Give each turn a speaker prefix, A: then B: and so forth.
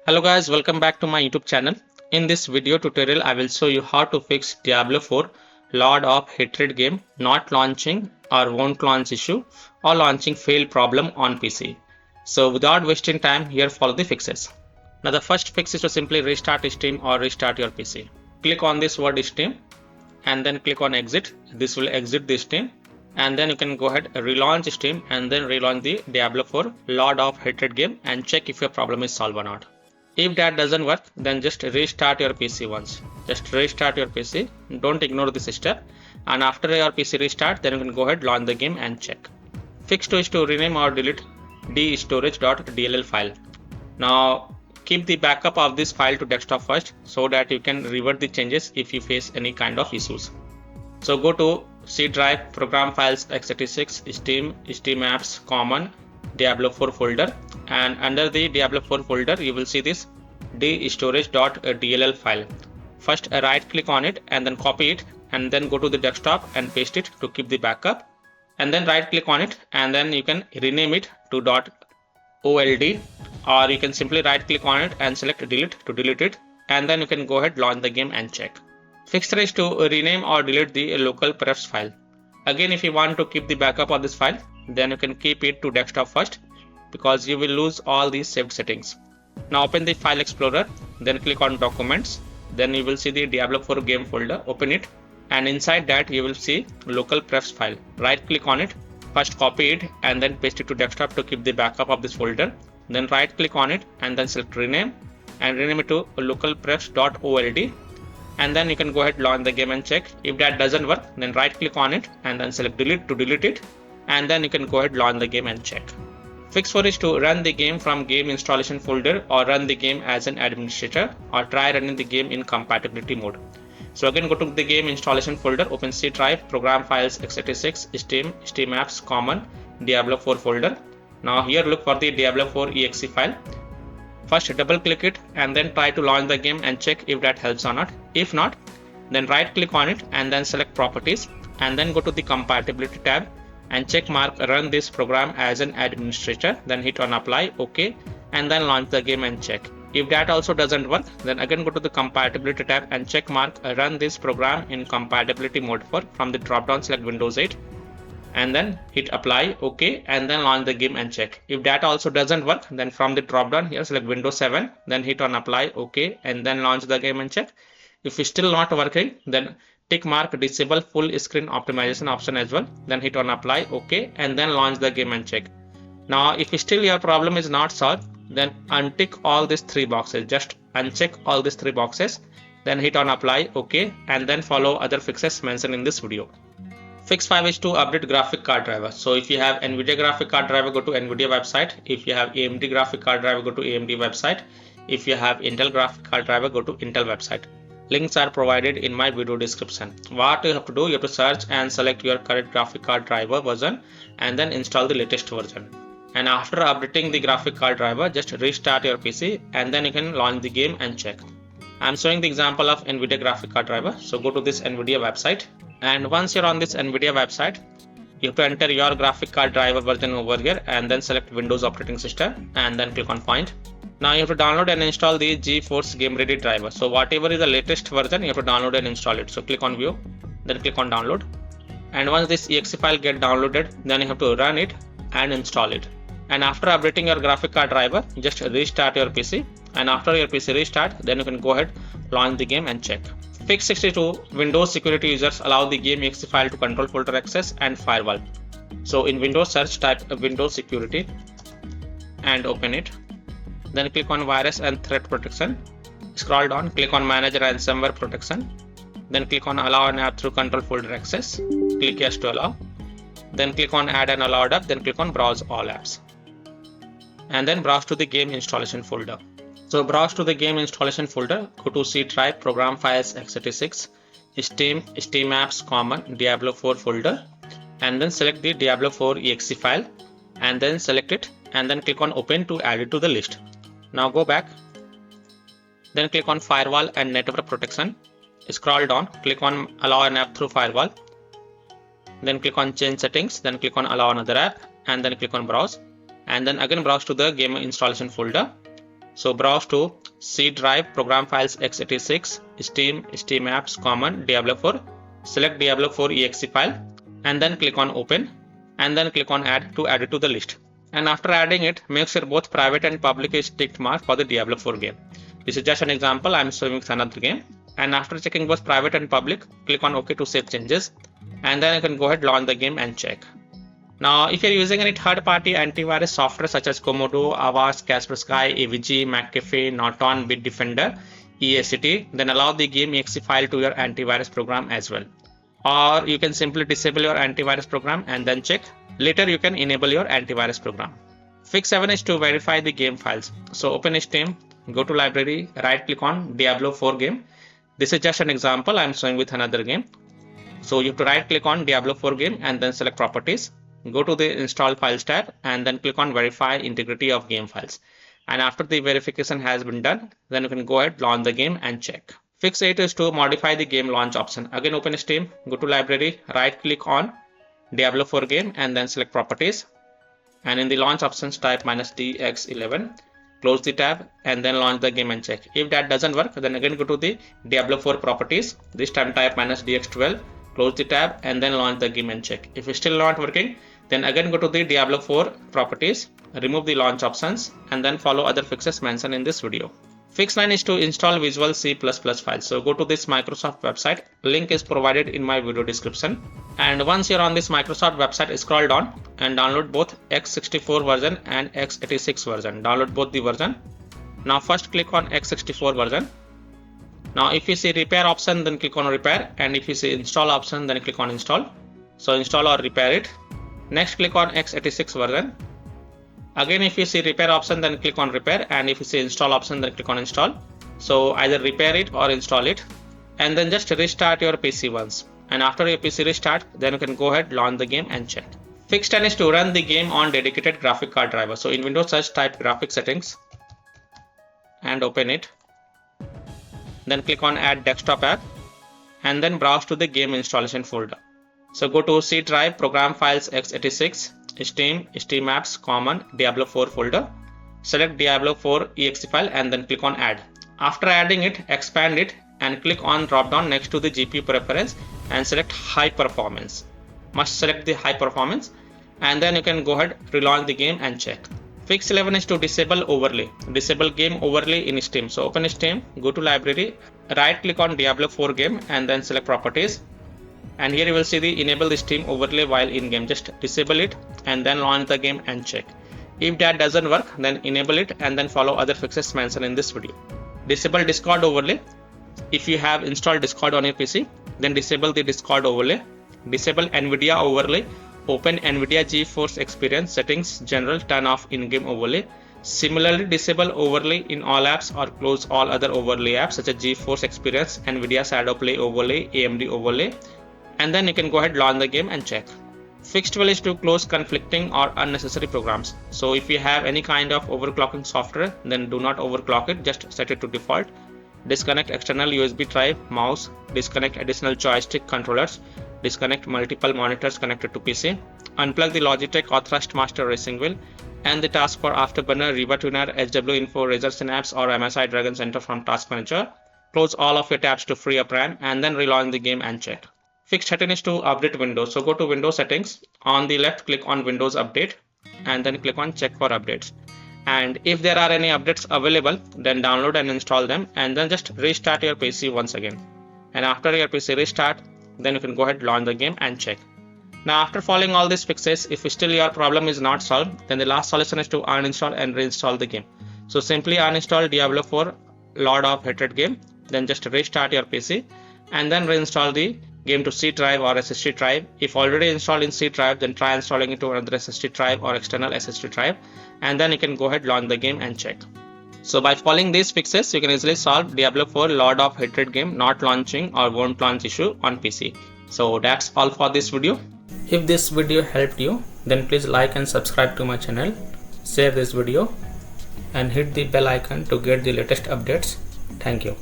A: Hello guys, welcome back to my YouTube channel. In this video tutorial, I will show you how to fix Diablo 4 Lord of Hatred game not launching or won't launch issue or launching fail problem on PC. So without wasting time, here follow the fixes. Now the first fix is to simply restart Steam or restart your PC. Click on this word Steam and then click on exit. This will exit the Steam and then you can go ahead relaunch Steam and then relaunch the Diablo 4 Lord of Hatred game and check if your problem is solved or not. If that doesn't work, then just restart your PC once. Just restart your PC. Don't ignore this step. And after your PC restart, then you can go ahead, launch the game and check. Fix 2 is to rename or delete dstorage.dll file. Now keep the backup of this file to desktop first so that you can revert the changes if you face any kind of issues. So go to C drive, program files, x86, Steam, Steam apps, common, Diablo 4 folder, and under the Diablo 4 folder you will see this dstorage.dll file. First right click on it and then copy it and then go to the desktop and paste it to keep the backup, and then right click on it and then you can rename it to .old, or you can simply right click on it and select delete to delete it, and then you can go ahead launch the game and check. Fix 3 is to rename or delete the LocalPrefs file. Again, if you want to keep the backup of this file, then you can keep it to desktop first because you will lose all these saved settings. Now open the file explorer, then click on documents, then you will see the Diablo 4 game folder. Open it and inside that you will see LocalPrefs file. Right click on it, first copy it and then paste it to desktop to keep the backup of this folder. Then right click on it and then select rename and rename it to localprefs.old, and then you can go ahead launch the game and check. If that doesn't work, then right click on it and then select delete to delete it, and then you can go ahead launch the game and check. Fix 4 is to run the game from game installation folder or run the game as an administrator or try running the game in compatibility mode. So again, go to the game installation folder, open C drive, program files, x86, Steam, Steam apps, common, Diablo 4 folder. Now here look for the Diablo 4 exe file. First double click it and then try to launch the game and check if that helps or not. If not, then right click on it and then select properties and then go to the compatibility tab and check mark run this program as an administrator, then hit on apply, OK, and then launch the game and check. If that also doesn't work, then again go to the compatibility tab and check mark run this program in compatibility mode from the drop down select Windows 8 and then hit apply, OK, and then launch the game and check. If that also doesn't work, then from the drop down here select Windows 7, then hit on apply, OK, and then launch the game and check. If it's still not working, then tick mark disable full screen optimization option as well, then hit on apply, OK, and then launch the game and check. Now if still your problem is not solved, then untick all these 3 boxes, just uncheck all these 3 boxes, then hit on apply, OK, and then follow other fixes mentioned in this video. Fix 5 is to update graphic card driver. So if you have NVIDIA graphic card driver, go to NVIDIA website. If you have AMD graphic card driver, go to AMD website. If you have Intel graphic card driver, go to Intel website. Links are provided in my video description. What you have to do, you have to search and select your current graphic card driver version and then install the latest version. And after updating the graphic card driver, just restart your PC and then you can launch the game and check. I'm showing the example of NVIDIA graphic card driver. So go to this NVIDIA website. And once you're on this NVIDIA website, you have to enter your graphic card driver version over here and then select Windows operating system and then click on find. Now you have to download and install the GeForce Game Ready driver. So whatever is the latest version, you have to download and install it. So click on view, then click on download. And once this exe file get downloaded, then you have to run it and install it. And after updating your graphic card driver, just restart your PC. And after your PC restart, then you can go ahead, launch the game and check. Fix 62, Windows security users allow the game exe file to control folder access and firewall. So in Windows search, type Windows security and open it. Then click on virus and threat protection. Scroll down, click on manage ransomware protection. Then click on allow an app through control folder access. Click yes to allow. Then click on add an allowed app. Then click on browse all apps. And then browse to the game installation folder. So browse to the game installation folder, go to C drive, program files, x86, Steam, Steam apps, common, Diablo 4 folder, and then select the Diablo 4 exe file and then select it and then click on open to add it to the list. Now go back, then click on firewall and network protection, scroll down, click on allow an app through firewall, then click on change settings, then click on allow another app and then click on browse, and then again browse to the game installation folder So browse to C drive, program files x86, Steam, Steam apps, common, Diablo 4. Select Diablo 4 exe file and then click on open and then click on add to add it to the list. And after adding it, make sure both private and public is ticked mark for the Diablo 4 game. This is just an example I am showing with another game. And after checking both private and public, click on OK to save changes. And then you can go ahead, launch the game and check. Now, if you're using any third-party antivirus software such as Komodo, Avast, Kaspersky, AVG, McAfee, Norton, Bitdefender, EACT, then allow the game exe file to your antivirus program as well. Or you can simply disable your antivirus program and then check. Later, you can enable your antivirus program. Fix 7 is to verify the game files. So open Steam, go to library, right click on Diablo 4 game. This is just an example I am showing with another game. So you have to right click on Diablo 4 game and then select properties. Go to the install files tab and then click on verify integrity of game files. And after the verification has been done, then you can go ahead, launch the game and check. Fix 8 is to modify the game launch option. Again open Steam, go to library, right click on Diablo 4 game and then select properties. And in the launch options type -dx11. Close the tab and then launch the game and check. If that doesn't work, then again go to the Diablo 4 properties. This time type -dx12. Close the tab and then launch the game and check. If it's still not working, then again go to the Diablo 4 properties, remove the launch options and then follow other fixes mentioned in this video. Fix 9 is to install Visual C++ files. So go to this Microsoft website. Link is provided in my video description. And once you're on this Microsoft website, scroll down and download both x64 version and x86 version. Download both the version. Now first click on x64 version. Now if you see repair option, then click on repair, and if you see install option, then click on install. So install or repair it. Next click on x86 version. Again if you see repair option, then click on repair, and if you see install option, then click on install. So either repair it or install it, and then just restart your PC once. And after your PC restart, then you can go ahead, launch the game and check. Fix 10 is to run the game on dedicated graphic card driver. So in Windows search, type graphic settings and open it. Then click on add desktop app and then browse to the game installation folder. So go to C drive, program files x86, Steam, Steam apps, common, Diablo 4 folder. Select Diablo 4 exe file and then click on add. After adding it, expand it and click on drop down next to the GPU preference and select high performance. Must select the high performance, and then you can go ahead, relaunch the game and check. Fix 11 is to disable overlay. Disable game overlay in Steam. So open Steam, go to library, right click on Diablo 4 game and then select properties. And here you will see the enable the Steam overlay while in game. Just disable it and then launch the game and check. If that doesn't work, then enable it and then follow other fixes mentioned in this video. Disable Discord overlay. If you have installed Discord on your PC, then disable the Discord overlay. Disable NVIDIA overlay. Open NVIDIA GeForce Experience settings, general, turn off in-game overlay. Similarly, disable overlay in all apps or close all other overlay apps such as GeForce Experience, NVIDIA Shadowplay overlay, AMD overlay, and then you can go ahead, launch the game and check. Fix 12 is to close conflicting or unnecessary programs. So if you have any kind of overclocking software, then do not overclock it, just set it to default. Disconnect external USB drive, mouse, disconnect additional joystick controllers, disconnect multiple monitors connected to PC, unplug the Logitech or Thrustmaster racing wheel, and the taskbar Afterburner, Riva Tuner, HW Info, Razer Synapse or MSI Dragon Center from Task Manager. Close all of your tabs to free up RAM and then relaunch the game and check. Fix 13 is to update Windows. So go to Windows settings. On the left, click on Windows Update and then click on check for updates. And if there are any updates available, then download and install them and then just restart your PC once again. And after your PC restart, then you can go ahead, launch the game and check. Now after following all these fixes, if still your problem is not solved, then the last solution is to uninstall and reinstall the game. So simply uninstall Diablo 4 Lord of Hatred game, then just restart your PC and then reinstall the game to C drive or SSD drive. If already installed in C drive, then try installing it to another SSD drive or external SSD drive, and then you can go ahead, launch the game and check. So by following these fixes, you can easily solve Diablo 4 Lord of Hatred game not launching or won't launch issue on PC. So that's all for this video. If this video helped you, then please like and subscribe to my channel, share this video and hit the bell icon to get the latest updates. Thank you.